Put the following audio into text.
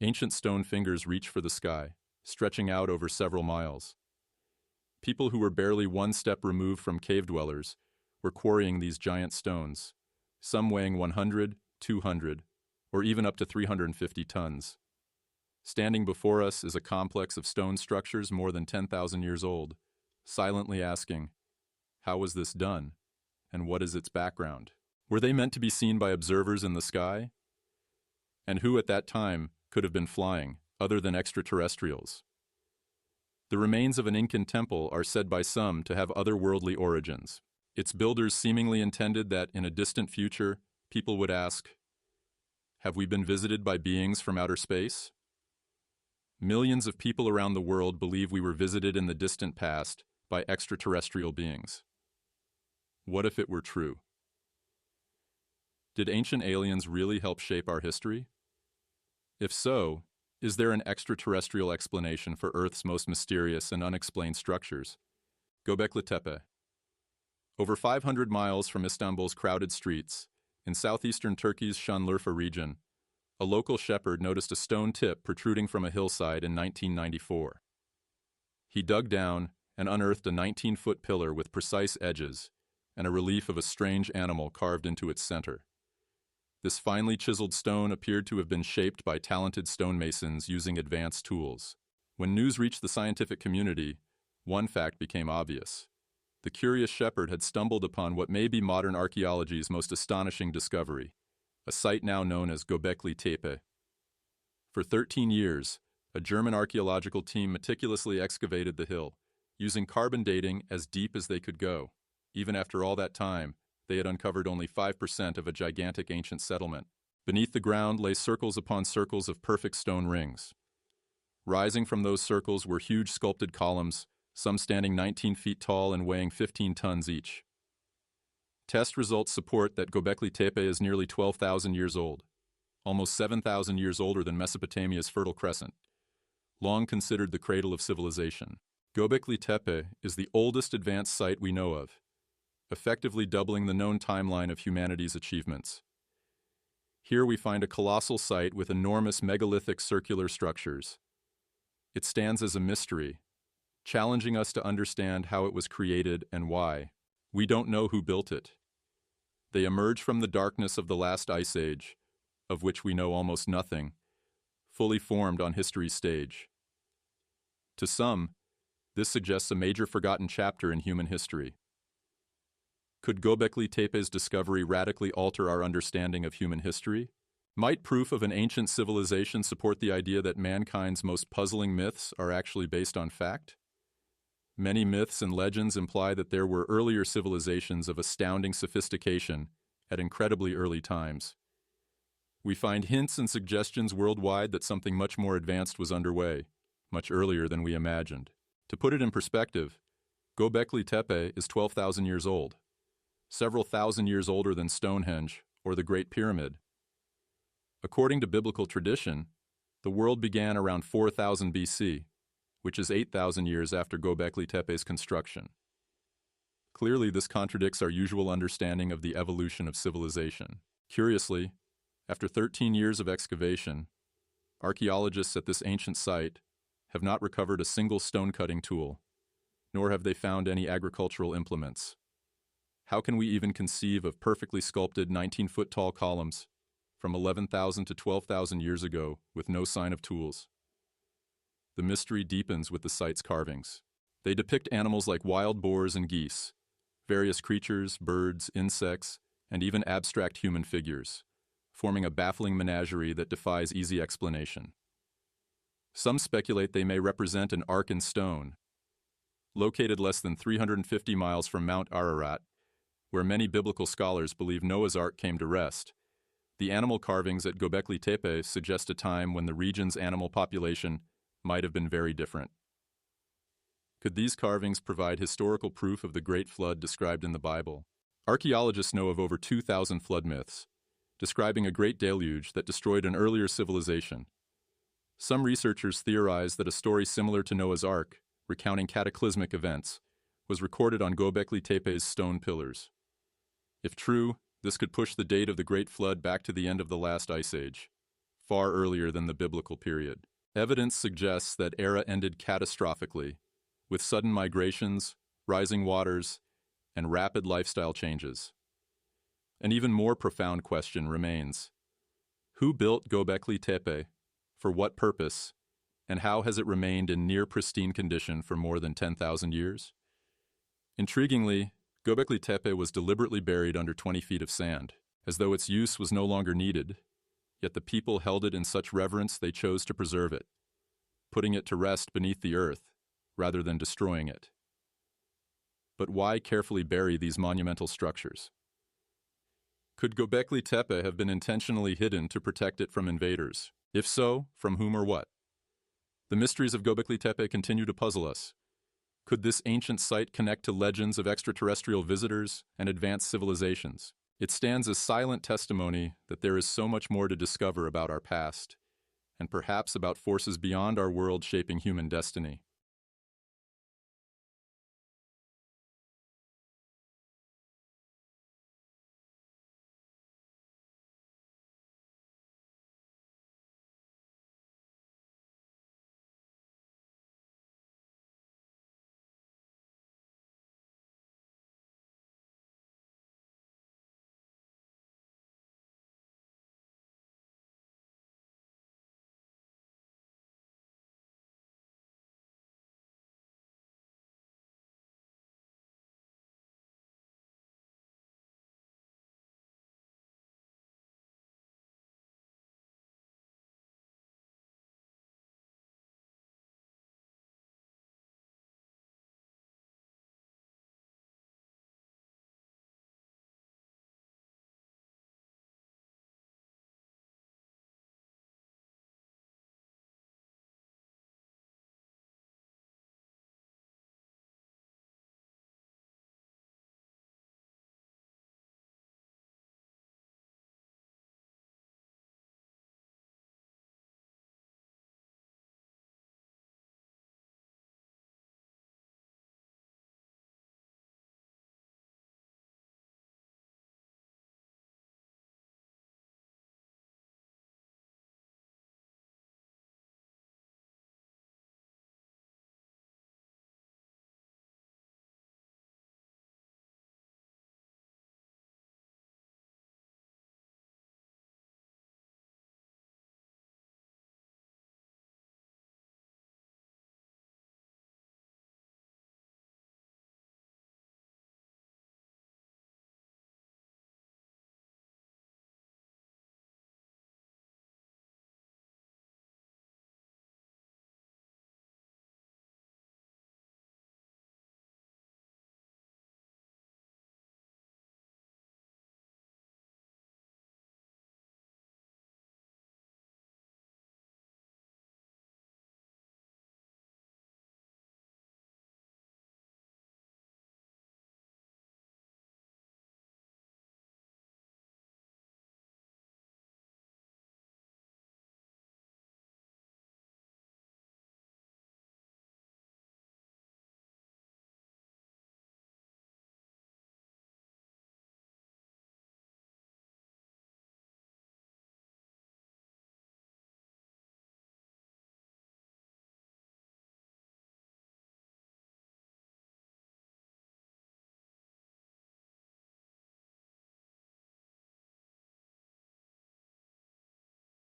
Ancient stone fingers reach for the sky, stretching out over several miles. People who were barely one step removed from cave dwellers were quarrying these giant stones, some weighing 100, 200, or even up to 350 tons. Standing before us is a complex of stone structures more than 10,000 years old, silently asking, how was this done? And what is its background? Were they meant to be seen by observers in the sky? And who at that time could have been flying, other than extraterrestrials? The remains of an Incan temple are said by some to have otherworldly origins. Its builders seemingly intended that in a distant future, people would ask, have we been visited by beings from outer space? Millions of people around the world believe we were visited in the distant past by extraterrestrial beings. What if it were true? Did ancient aliens really help shape our history? If so, is there an extraterrestrial explanation for Earth's most mysterious and unexplained structures? Göbekli Tepe. Over 500 miles from Istanbul's crowded streets, in southeastern Turkey's Şanlıurfa region, a local shepherd noticed a stone tip protruding from a hillside in 1994. He dug down and unearthed a 19-foot pillar with precise edges and a relief of a strange animal carved into its center. This finely chiseled stone appeared to have been shaped by talented stonemasons using advanced tools. When news reached the scientific community, one fact became obvious. The curious shepherd had stumbled upon what may be modern archaeology's most astonishing discovery, a site now known as Göbekli Tepe. For 13 years, a German archaeological team meticulously excavated the hill, using carbon dating as deep as they could go. Even after all that time, they had uncovered only 5% of a gigantic ancient settlement. Beneath the ground lay circles upon circles of perfect stone rings. Rising from those circles were huge sculpted columns, some standing 19 feet tall and weighing 15 tons each. Test results support that Göbekli Tepe is nearly 12,000 years old, almost 7,000 years older than Mesopotamia's Fertile Crescent, long considered the cradle of civilization. Göbekli Tepe is the oldest advanced site we know of, effectively doubling the known timeline of humanity's achievements. Here we find a colossal site with enormous megalithic circular structures. It stands as a mystery, challenging us to understand how it was created and why. We don't know who built it. They emerge from the darkness of the last ice age, of which we know almost nothing, fully formed on history's stage. To some, this suggests a major forgotten chapter in human history. Could Göbekli Tepe's discovery radically alter our understanding of human history? Might proof of an ancient civilization support the idea that mankind's most puzzling myths are actually based on fact? Many myths and legends imply that there were earlier civilizations of astounding sophistication at incredibly early times. We find hints and suggestions worldwide that something much more advanced was underway, much earlier than we imagined. To put it in perspective, Göbekli Tepe is 12,000 years old, several thousand years older than Stonehenge or the Great Pyramid. According to biblical tradition, the world began around 4000 BC, which is 8,000 years after Göbekli Tepe's construction. Clearly, this contradicts our usual understanding of the evolution of civilization. Curiously, after 13 years of excavation, archaeologists at this ancient site have not recovered a single stone-cutting tool, nor have they found any agricultural implements. How can we even conceive of perfectly sculpted 19-foot-tall columns from 11,000 to 12,000 years ago with no sign of tools? The mystery deepens with the site's carvings. They depict animals like wild boars and geese, various creatures, birds, insects, and even abstract human figures, forming a baffling menagerie that defies easy explanation. Some speculate they may represent an ark in stone. Located less than 350 miles from Mount Ararat, where many biblical scholars believe Noah's Ark came to rest, the animal carvings at Göbekli Tepe suggest a time when the region's animal population might have been very different. Could these carvings provide historical proof of the Great Flood described in the Bible? Archaeologists know of over 2,000 flood myths, describing a great deluge that destroyed an earlier civilization. Some researchers theorize that a story similar to Noah's Ark, recounting cataclysmic events, was recorded on Göbekli Tepe's stone pillars. If true, this could push the date of the Great Flood back to the end of the last ice age, far earlier than the biblical period. Evidence suggests that era ended catastrophically, with sudden migrations, rising waters, and rapid lifestyle changes. An even more profound question remains. Who built Göbekli Tepe? For what purpose? And how has it remained in near pristine condition for more than 10,000 years? Intriguingly, Göbekli Tepe was deliberately buried under 20 feet of sand, as though its use was no longer needed, yet the people held it in such reverence they chose to preserve it, putting it to rest beneath the earth rather than destroying it. But why carefully bury these monumental structures? Could Göbekli Tepe have been intentionally hidden to protect it from invaders? If so, from whom or what? The mysteries of Göbekli Tepe continue to puzzle us. Could this ancient site connect to legends of extraterrestrial visitors and advanced civilizations? It stands as silent testimony that there is so much more to discover about our past, and perhaps about forces beyond our world shaping human destiny.